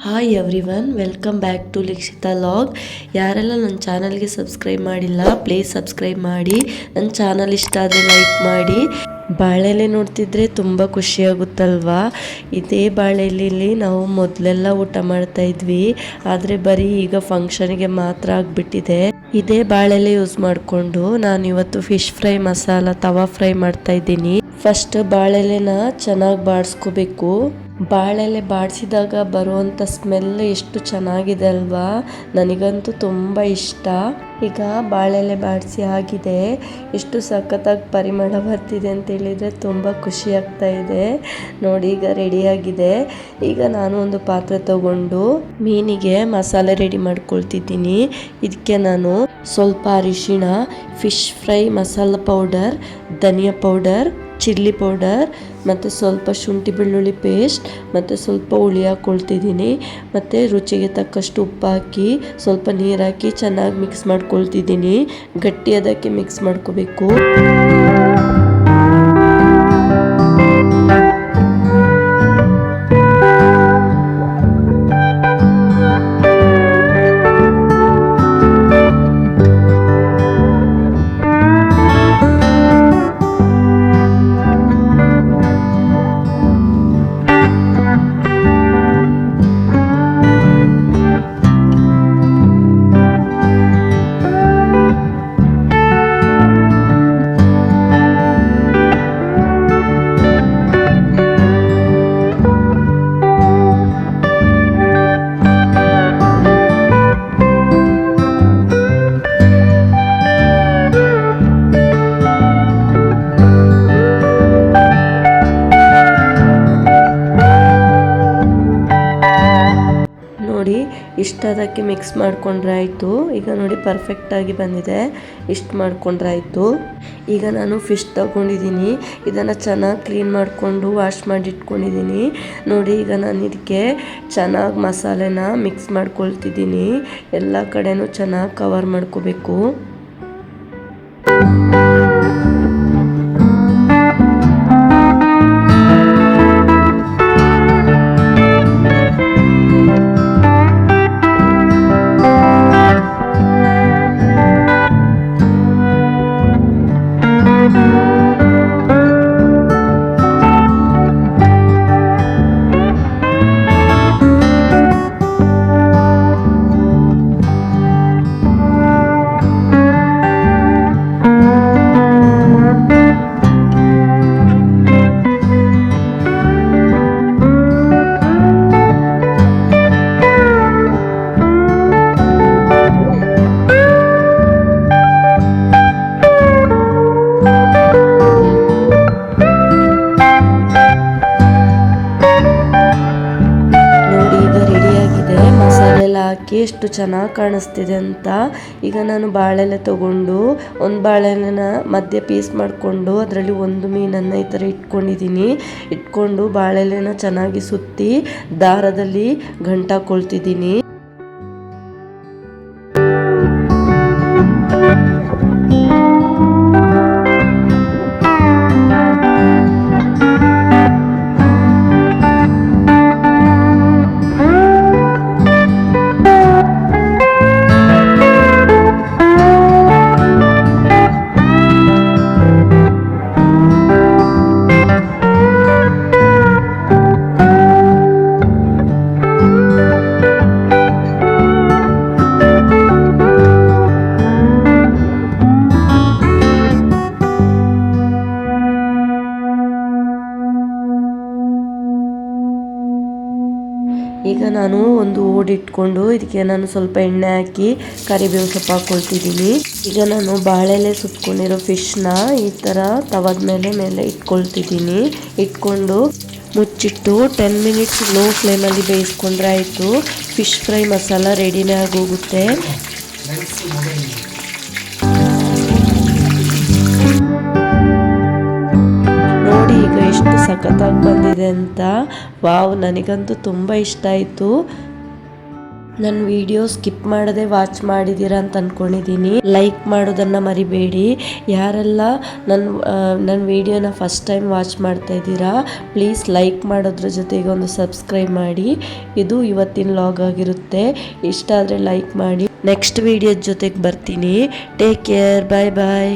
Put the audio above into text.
Hi everyone, welcome back to Likshita log. ಯಾರೆಲ್ಲ ನನ್ನ ಚಾನಲ್ಗೆ ಸಬ್ಸ್ಕ್ರೈಬ್ ಮಾಡಿಲ್ಲ, ಪ್ಲೀಸ್ ಸಬ್ಸ್ಕ್ರೈಬ್ ಮಾಡಿ. ನನ್ನ ಚಾನಲ್ ಇಷ್ಟ ಆದರೆ ಲೈಕ್ ಮಾಡಿ. ಬಾಳೆಲೆ ನೋಡ್ತಿದ್ರೆ ತುಂಬ ಖುಷಿಯಾಗುತ್ತಲ್ವಾ. ಇದೇ ಬಾಳೆಲೆಯಲ್ಲಿ ನಾವು ಮೊದಲೆಲ್ಲ ಊಟ ಮಾಡ್ತಾ ಇದ್ವಿ, ಆದರೆ ಬರೀ ಈಗ ಫಂಕ್ಷನ್ಗೆ ಮಾತ್ರ ಆಗಿಬಿಟ್ಟಿದೆ. ಇದೇ ಬಾಳೆಲೆ ಯೂಸ್ ಮಾಡಿಕೊಂಡು ನಾನು ಇವತ್ತು ಫಿಶ್ ಫ್ರೈ ಮಸಾಲ ತವಾ ಫ್ರೈ ಮಾಡ್ತಾ ಇದ್ದೀನಿ. ಫಸ್ಟ್ ಬಾಳೆಲೆನ ಚೆನ್ನಾಗಿ ಬಾಡಿಸ್ಕೋಬೇಕು. ಬಾಳೆಲೆ ಬಾಡಿಸಿದಾಗ ಬರುವಂಥ ಸ್ಮೆಲ್ ಎಷ್ಟು ಚೆನ್ನಾಗಿದೆ ಅಲ್ವಾ, ನನಗಂತೂ ತುಂಬ ಇಷ್ಟ. ಈಗ ಬಾಳೆಲೆ ಬಾಡಿಸಿ ಆಗಿದೆ, ಎಷ್ಟು ಸಖತ್ತಾಗಿ ಪರಿಮಳ ಬರ್ತಿದೆ ಅಂತ ಹೇಳಿದರೆ ತುಂಬ ಖುಷಿ ಆಗ್ತಾ ಇದೆ. ನೋಡಿ, ಈಗ ರೆಡಿಯಾಗಿದೆ. ಈಗ ನಾನು ಒಂದು ಪಾತ್ರೆ ತಗೊಂಡು ಮೀನಿಗೆ ಮಸಾಲೆ ರೆಡಿ ಮಾಡ್ಕೊಳ್ತಿದ್ದೀನಿ. ಇದಕ್ಕೆ ನಾನು ಸ್ವಲ್ಪ ಅರಿಶಿಣ, ಫಿಶ್ ಫ್ರೈ ಮಸಾಲ ಪೌಡರ್, ಧನಿಯಾ ಪೌಡರ್, ಚಿಲ್ಲಿ ಪೌಡರ್ ಮತ್ತು ಸ್ವಲ್ಪ ಶುಂಠಿ ಬೆಳ್ಳುಳ್ಳಿ ಪೇಸ್ಟ್ ಮತ್ತು ಸ್ವಲ್ಪ ಹುಳಿ ಹಾಕ್ಕೊಳ್ತಿದ್ದೀನಿ. ಮತ್ತು ರುಚಿಗೆ ತಕ್ಕಷ್ಟು ಉಪ್ಪು ಹಾಕಿ ಸ್ವಲ್ಪ ನೀರು ಹಾಕಿ ಚೆನ್ನಾಗಿ ಮಿಕ್ಸ್ ಮಾಡ್ಕೊಳ್ತಿದ್ದೀನಿ. ಗಟ್ಟಿ ಅದಕ್ಕೆ ಮಿಕ್ಸ್ ಮಾಡ್ಕೋಬೇಕು. ನೋಡಿ, ಇಷ್ಟದಕ್ಕೆ ಮಿಕ್ಸ್ ಮಾಡ್ಕೊಂಡ್ರೆ ಆಯಿತು. ಈಗ ನೋಡಿ ಪರ್ಫೆಕ್ಟಾಗಿ ಬಂದಿದೆ. ಇಷ್ಟು ಮಾಡ್ಕೊಂಡ್ರೆ ಆಯಿತು. ಈಗ ನಾನು ಫಿಶ್ ತಗೊಂಡಿದ್ದೀನಿ. ಇದನ್ನು ಚೆನ್ನಾಗಿ ಕ್ಲೀನ್ ಮಾಡಿಕೊಂಡು ವಾಶ್ ಮಾಡಿ ಇಟ್ಕೊಂಡಿದ್ದೀನಿ. ನೋಡಿ, ಈಗ ನಾನು ಇದಕ್ಕೆ ಚೆನ್ನಾಗಿ ಮಸಾಲೆನ ಮಿಕ್ಸ್ ಮಾಡ್ಕೊಳ್ತಿದ್ದೀನಿ. ಎಲ್ಲ ಕಡೆನೂ ಚೆನ್ನಾಗಿ ಕವರ್ ಮಾಡ್ಕೋಬೇಕು. ಹಾಕಿ ಎಷ್ಟು ಚೆನ್ನಾಗಿ ಕಾಣಿಸ್ತಿದೆ ಅಂತ. ಈಗ ನಾನು ಬಾಳೆಲೆ ತಗೊಂಡು ಒಂದು ಬಾಳೆಲೆನ ಮಧ್ಯೆ ಪೀಸ್ ಮಾಡಿಕೊಂಡು ಅದರಲ್ಲಿ ಒಂದು ಮೀನನ್ನು ಈ ಥರ ಇಟ್ಕೊಂಡು ಬಾಳೆಲೆನ ಚೆನ್ನಾಗಿ ಸುತ್ತಿ ದಾರದಲ್ಲಿ ಗಂಟಾಕೊಳ್ತಿದ್ದೀನಿ. ಈಗ ನಾನು ಒಂದು ಓಡಿಟ್ಕೊಂಡು ಇದಕ್ಕೆ ನಾನು ಸ್ವಲ್ಪ ಎಣ್ಣೆ ಹಾಕಿ ಕರಿಬೇವು ಸೊಪ್ಪು ಹಾಕ್ಕೊಳ್ತಿದ್ದೀನಿ. ಈಗ ನಾನು ಬಾಳೆಲೆ ಸುತ್ಕೊಂಡಿರೋ ಫಿಶ್ನ ಈ ಥರ ತವದ ಮೇಲೆ ಇಟ್ಕೊಳ್ತಿದ್ದೀನಿ. ಇಟ್ಕೊಂಡು ಮುಚ್ಚಿಟ್ಟು 10 ಮಿನಿಟ್ಸ್ ಲೋ ಫ್ಲೇಮಲ್ಲಿ ಬೇಯಿಸ್ಕೊಂಡ್ರೆ ಆಯಿತು. ಫಿಶ್ ಫ್ರೈ ಮಸಾಲ ರೆಡಿನೇ ಆಗೋಗುತ್ತೆ. ನೋಡಿ ಈಗ ಎಷ್ಟು ಸಖತ್ತಾಗಿ ಬಂದಿದೆ ಅಂತ. ವಾವ್, ನನಗಂತೂ ತುಂಬ ಇಷ್ಟ ಆಯಿತು. ನನ್ನ ವಿಡಿಯೋ ಸ್ಕಿಪ್ ಮಾಡದೆ ವಾಚ್ ಮಾಡಿದ್ದೀರಾ ಅಂತ ಅಂದ್ಕೊಂಡಿದ್ದೀನಿ. ಲೈಕ್ ಮಾಡೋದನ್ನು ಮರಿಬೇಡಿ. ಯಾರೆಲ್ಲ ನನ್ನ ವಿಡಿಯೋನ ಫಸ್ಟ್ ಟೈಮ್ ವಾಚ್ ಮಾಡ್ತಾ ಇದ್ದೀರಾ ಪ್ಲೀಸ್ ಲೈಕ್ ಮಾಡೋದ್ರ ಜೊತೆಗೆ ಒಂದು ಸಬ್ಸ್ಕ್ರೈಬ್ ಮಾಡಿ. ಇದು ಇವತ್ತಿನ ಲಾಗ್ ಆಗಿರುತ್ತೆ. ಇಷ್ಟ ಆದರೆ ಲೈಕ್ ಮಾಡಿ. ನೆಕ್ಸ್ಟ್ ವಿಡಿಯೋದ ಜೊತೆಗೆ ಬರ್ತೀನಿ. Take care. ಬಾಯ್ ಬಾಯ್.